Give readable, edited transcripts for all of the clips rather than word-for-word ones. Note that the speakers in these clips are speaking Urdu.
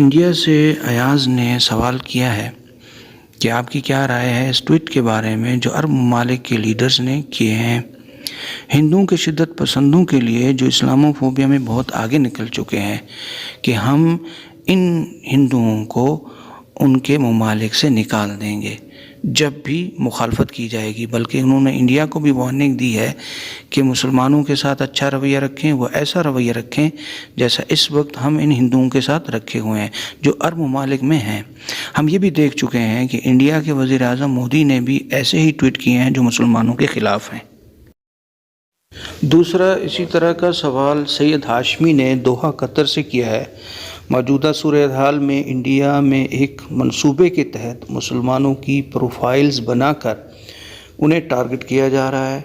انڈیا سے ایاز نے سوال کیا ہے کہ آپ کی کیا رائے ہے اس ٹویٹ کے بارے میں جو عرب ممالک کے لیڈرز نے کیے ہیں، ہندوؤں کے شدت پسندوں کے لیے جو اسلاموفوبیا میں بہت آگے نکل چکے ہیں کہ ہم ان ہندوؤں کو ان کے ممالک سے نکال دیں گے جب بھی مخالفت کی جائے گی، بلکہ انہوں نے انڈیا کو بھی وارننگ دی ہے کہ مسلمانوں کے ساتھ اچھا رویہ رکھیں، وہ ایسا رویہ رکھیں جیسا اس وقت ہم ان ہندوؤں کے ساتھ رکھے ہوئے ہیں جو عرب ممالک میں ہیں۔ ہم یہ بھی دیکھ چکے ہیں کہ انڈیا کے وزیر اعظم مودی نے بھی ایسے ہی ٹویٹ کیے ہیں جو مسلمانوں کے خلاف ہیں۔ دوسرا اسی طرح کا سوال سید ہاشمی نے دوحہ قطر سے کیا ہے۔ موجودہ صورتحال میں انڈیا میں ایک منصوبے کے تحت مسلمانوں کی پروفائلز بنا کر انہیں ٹارگٹ کیا جا رہا ہے۔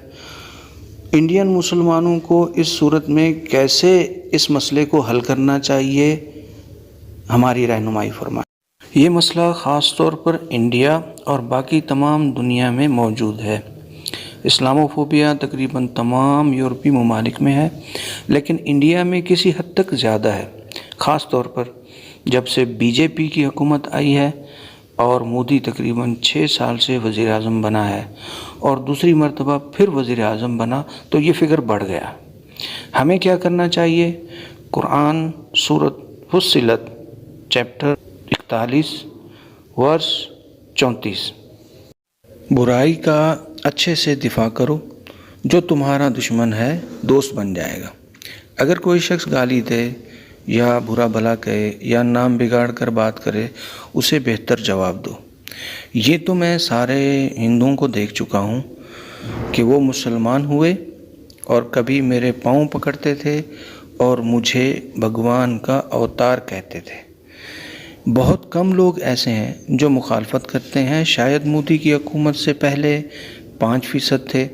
انڈین مسلمانوں کو اس صورت میں کیسے اس مسئلے کو حل کرنا چاہیے، ہماری رہنمائی فرمائیں۔ یہ مسئلہ خاص طور پر انڈیا اور باقی تمام دنیا میں موجود ہے۔ اسلاموفوبیا تقریباً تمام یورپی ممالک میں ہے، لیکن انڈیا میں کسی حد تک زیادہ ہے، خاص طور پر جب سے بی جے پی کی حکومت آئی ہے اور مودی تقریباً 6 سال سے وزیر اعظم بنا ہے اور دوسری مرتبہ پھر وزیر اعظم بنا تو یہ فگر بڑھ گیا۔ ہمیں کیا کرنا چاہیے؟ قرآن سورۃ فصلت چیپٹر 41 ورس 34، برائی کا اچھے سے دفاع کرو، جو تمہارا دشمن ہے دوست بن جائے گا۔ اگر کوئی شخص گالی دے یا برا بھلا کہے یا نام بگاڑ کر بات کرے، اسے بہتر جواب دو۔ یہ تو میں سارے ہندوؤں کو دیکھ چکا ہوں کہ وہ مسلمان ہوئے اور کبھی میرے پاؤں پکڑتے تھے اور مجھے بھگوان کا اوتار کہتے تھے۔ بہت کم لوگ ایسے ہیں جو مخالفت کرتے ہیں۔ شاید مودی کی حکومت سے پہلے 5% تھے،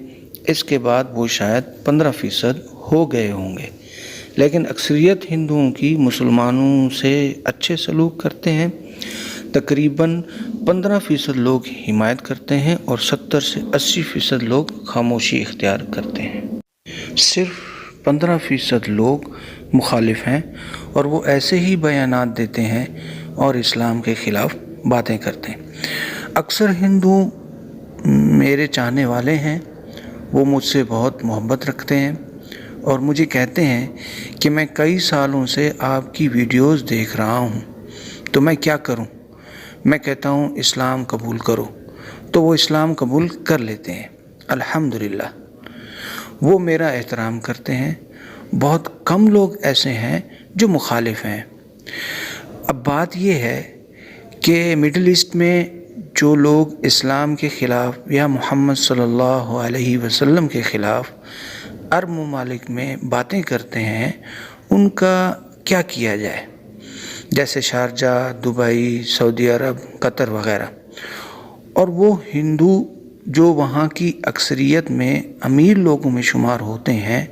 اس کے بعد وہ شاید 15% ہو گئے ہوں گے، لیکن اکثریت ہندوؤں کی مسلمانوں سے اچھے سلوک کرتے ہیں۔ تقریباً 15% لوگ حمایت کرتے ہیں اور 70 سے 80% لوگ خاموشی اختیار کرتے ہیں۔ صرف 15% لوگ مخالف ہیں اور وہ ایسے ہی بیانات دیتے ہیں اور اسلام کے خلاف باتیں کرتے ہیں۔ اکثر ہندو میرے چاہنے والے ہیں، وہ مجھ سے بہت محبت رکھتے ہیں اور مجھے کہتے ہیں کہ میں کئی سالوں سے آپ کی ویڈیوز دیکھ رہا ہوں، تو میں کیا کروں؟ میں کہتا ہوں اسلام قبول کرو، تو وہ اسلام قبول کر لیتے ہیں، الحمدللہ۔ وہ میرا احترام کرتے ہیں۔ بہت کم لوگ ایسے ہیں جو مخالف ہیں۔ اب بات یہ ہے کہ مڈل ایسٹ میں جو لوگ اسلام کے خلاف یا محمد صلی اللہ علیہ وسلم کے خلاف عرب ممالک میں باتیں کرتے ہیں، ان کا کیا کیا جائے؟ جیسے شارجہ، دبئی، سعودی عرب، قطر وغیرہ۔ اور وہ ہندو جو وہاں کی اکثریت میں امیر لوگوں میں شمار ہوتے ہیں،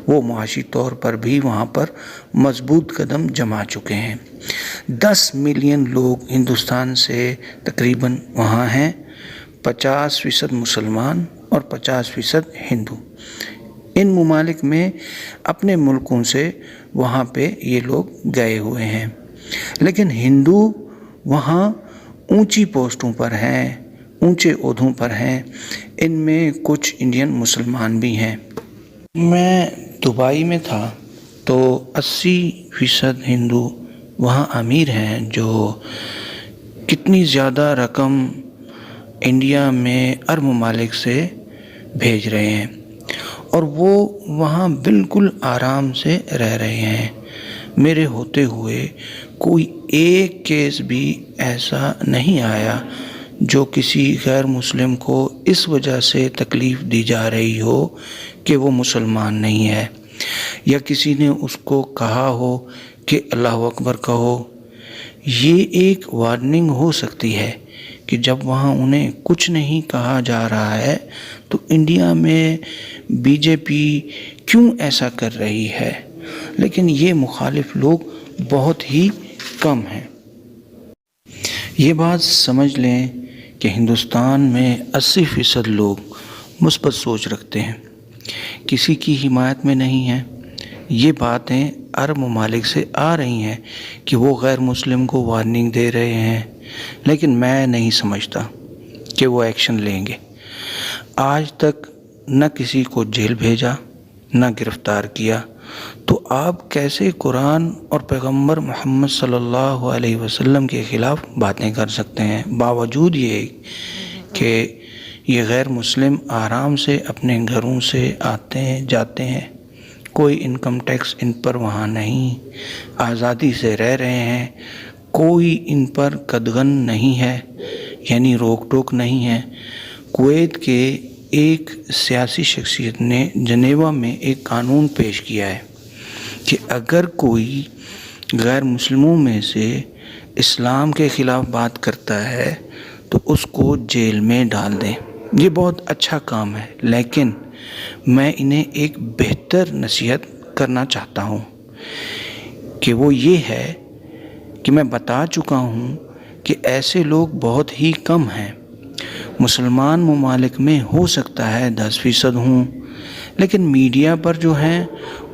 وہ معاشی طور پر بھی وہاں پر مضبوط قدم جما چکے ہیں۔ 10 ملین لوگ ہندوستان سے تقریباً وہاں ہیں، 50% مسلمان اور 50% ہندو۔ ان ممالک میں اپنے ملکوں سے وہاں پہ یہ لوگ گئے ہوئے ہیں، لیکن ہندو وہاں اونچی پوسٹوں پر ہیں، اونچے عہدوں پر ہیں۔ ان میں کچھ انڈین مسلمان بھی ہیں۔ میں دبئی میں تھا تو 80% ہندو وہاں امیر ہیں جو کتنی زیادہ رقم انڈیا میں عرب ممالک سے بھیج رہے ہیں اور وہ وہاں بالکل آرام سے رہ رہے ہیں۔ میرے ہوتے ہوئے کوئی ایک کیس بھی ایسا نہیں آیا جو کسی غیر مسلم کو اس وجہ سے تکلیف دی جا رہی ہو کہ وہ مسلمان نہیں ہے، یا کسی نے اس کو کہا ہو کہ اللہ اکبر کہو۔ یہ ایک وارننگ ہو سکتی ہے کہ جب وہاں انہیں کچھ نہیں کہا جا رہا ہے تو انڈیا میں بی جے پی کیوں ایسا کر رہی ہے، لیکن یہ مخالف لوگ بہت ہی کم ہیں۔ یہ بات سمجھ لیں کہ ہندوستان میں 80% لوگ مثبت سوچ رکھتے ہیں، کسی کی حمایت میں نہیں ہیں۔ یہ باتیں عرب ممالک سے آ رہی ہیں کہ وہ غیر مسلم کو وارننگ دے رہے ہیں، لیکن میں نہیں سمجھتا کہ وہ ایکشن لیں گے۔ آج تک نہ کسی کو جیل بھیجا، نہ گرفتار کیا، تو آپ کیسے قرآن اور پیغمبر محمد صلی اللہ علیہ وسلم کے خلاف باتیں کر سکتے ہیں؟ باوجود یہ کہ یہ غیر مسلم آرام سے اپنے گھروں سے آتے ہیں جاتے ہیں، کوئی انکم ٹیکس ان پر وہاں نہیں، آزادی سے رہ رہے ہیں، کوئی ان پر قدغن نہیں ہے، یعنی روک ٹوک نہیں ہے۔ کویت کے ایک سیاسی شخصیت نے جنیوا میں ایک قانون پیش کیا ہے کہ اگر کوئی غیر مسلموں میں سے اسلام کے خلاف بات کرتا ہے تو اس کو جیل میں ڈال دیں۔ یہ بہت اچھا کام ہے، لیکن میں انہیں ایک بہتر نصیحت کرنا چاہتا ہوں کہ وہ یہ ہے کہ میں بتا چکا ہوں کہ ایسے لوگ بہت ہی کم ہیں۔ مسلمان ممالک میں ہو سکتا ہے 10% ہوں، لیکن میڈیا پر جو ہیں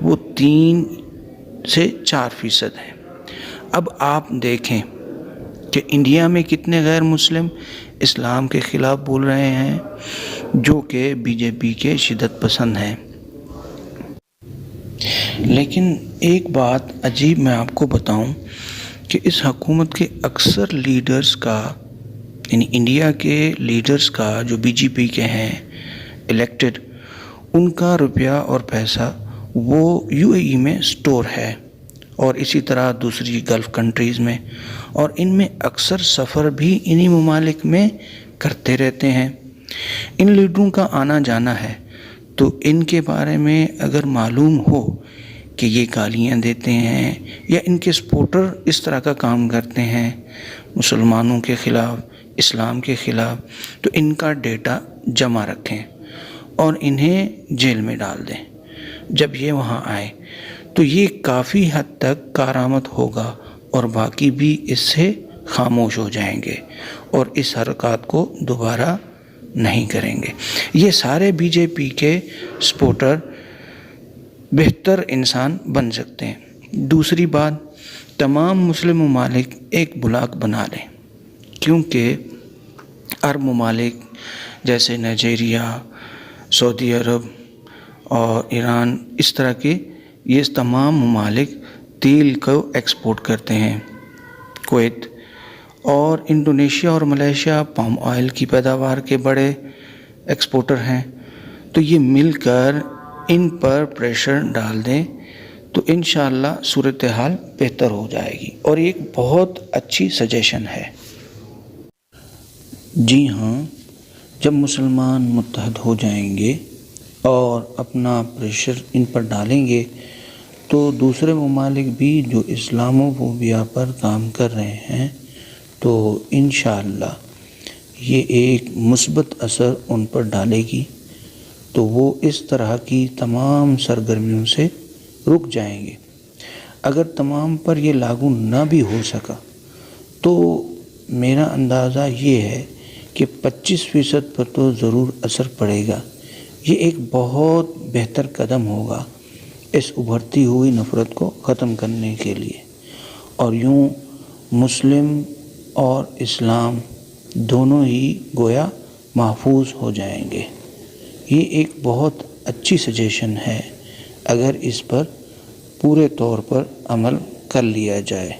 وہ 3 سے 4% ہیں۔ اب آپ دیکھیں کہ انڈیا میں کتنے غیر مسلم اسلام کے خلاف بول رہے ہیں، جو کہ بی جے پی کے شدت پسند ہیں۔ لیکن ایک بات عجیب میں آپ کو بتاؤں کہ اس حکومت کے اکثر لیڈرز کا، یعنی انڈیا کے لیڈرز کا جو بی جے پی کے ہیں الیکٹڈ، ان کا روپیہ اور پیسہ وہ یو اے ای میں سٹور ہے، اور اسی طرح دوسری گلف کنٹریز میں، اور ان میں اکثر سفر بھی انہی ممالک میں کرتے رہتے ہیں۔ ان لیڈروں کا آنا جانا ہے، تو ان کے بارے میں اگر معلوم ہو کہ یہ گالیاں دیتے ہیں یا ان کے سپورٹر اس طرح کا کام کرتے ہیں مسلمانوں کے خلاف، اسلام کے خلاف، تو ان کا ڈیٹا جمع رکھیں اور انہیں جیل میں ڈال دیں۔ جب یہ وہاں آئے تو یہ کافی حد تک کارآمد ہوگا، اور باقی بھی اس سے خاموش ہو جائیں گے اور اس حرکات کو دوبارہ نہیں کریں گے۔ یہ سارے بی جے پی کے سپورٹر بہتر انسان بن سکتے ہیں۔ دوسری بات، تمام مسلم ممالک ایک بلاک بنا لیں، کیونکہ عرب ممالک جیسے نائجیریا، سعودی عرب اور ایران، اس طرح کے یہ تمام ممالک تیل کو ایکسپورٹ کرتے ہیں۔ کویت اور انڈونیشیا اور ملیشیا پام آئل کی پیداوار کے بڑے ایکسپورٹر ہیں، تو یہ مل کر ان پر پریشر ڈال دیں تو انشاءاللہ صورتحال بہتر ہو جائے گی، اور ایک بہت اچھی سجیشن ہے۔ جی ہاں، جب مسلمان متحد ہو جائیں گے اور اپنا پریشر ان پر ڈالیں گے تو دوسرے ممالک بھی جو اسلامو فوبیا پر کام کر رہے ہیں تو انشاءاللہ یہ ایک مثبت اثر ان پر ڈالے گی، تو وہ اس طرح کی تمام سرگرمیوں سے رک جائیں گے۔ اگر تمام پر یہ لاگو نہ بھی ہو سکا تو میرا اندازہ یہ ہے کہ 25% پر تو ضرور اثر پڑے گا۔ یہ ایک بہت بہتر قدم ہوگا اس ابھرتی ہوئی نفرت کو ختم کرنے کے لیے، اور یوں مسلم اور اسلام دونوں ہی گویا محفوظ ہو جائیں گے۔ یہ ایک بہت اچھی سجیشن ہے اگر اس پر پورے طور پر عمل کر لیا جائے۔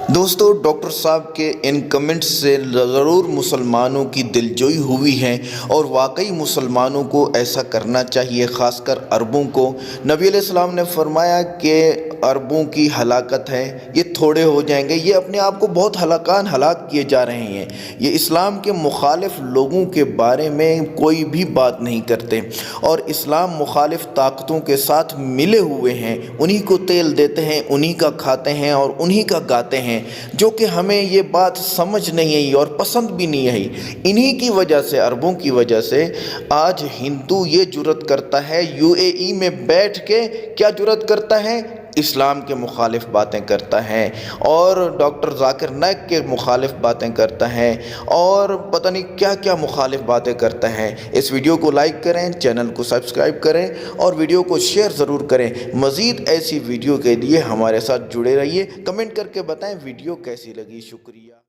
دوستو، ڈاکٹر صاحب کے ان کمنٹس سے ضرور مسلمانوں کی دلجوئی ہوئی ہے، اور واقعی مسلمانوں کو ایسا کرنا چاہیے، خاص کر عربوں کو۔ نبی علیہ السلام نے فرمایا کہ عربوں کی ہلاکت ہے، یہ تھوڑے ہو جائیں گے، یہ اپنے آپ کو بہت ہلاک کیے جا رہے ہیں۔ یہ اسلام کے مخالف لوگوں کے بارے میں کوئی بھی بات نہیں کرتے، اور اسلام مخالف طاقتوں کے ساتھ ملے ہوئے ہیں، انہی کو تیل دیتے ہیں، انہی کا کھاتے ہیں اور انہی کا گاتے ہیں، جو کہ ہمیں یہ بات سمجھ نہیں آئی اور پسند بھی نہیں آئی۔ انہی کی وجہ سے، عربوں کی وجہ سے آج ہندو یہ جرأت کرتا ہے یو اے ای میں بیٹھ کے، کیا جرأت کرتا ہے اسلام کے مخالف باتیں کرتا ہے اور ڈاکٹر ذاکر نائک کے مخالف باتیں کرتا ہے اور پتہ نہیں کیا کیا مخالف باتیں کرتا ہے۔ اس ویڈیو کو لائک کریں، چینل کو سبسکرائب کریں اور ویڈیو کو شیئر ضرور کریں۔ مزید ایسی ویڈیو کے لیے ہمارے ساتھ جڑے رہیے۔ کمنٹ کر کے بتائیں ویڈیو کیسی لگی۔ شکریہ۔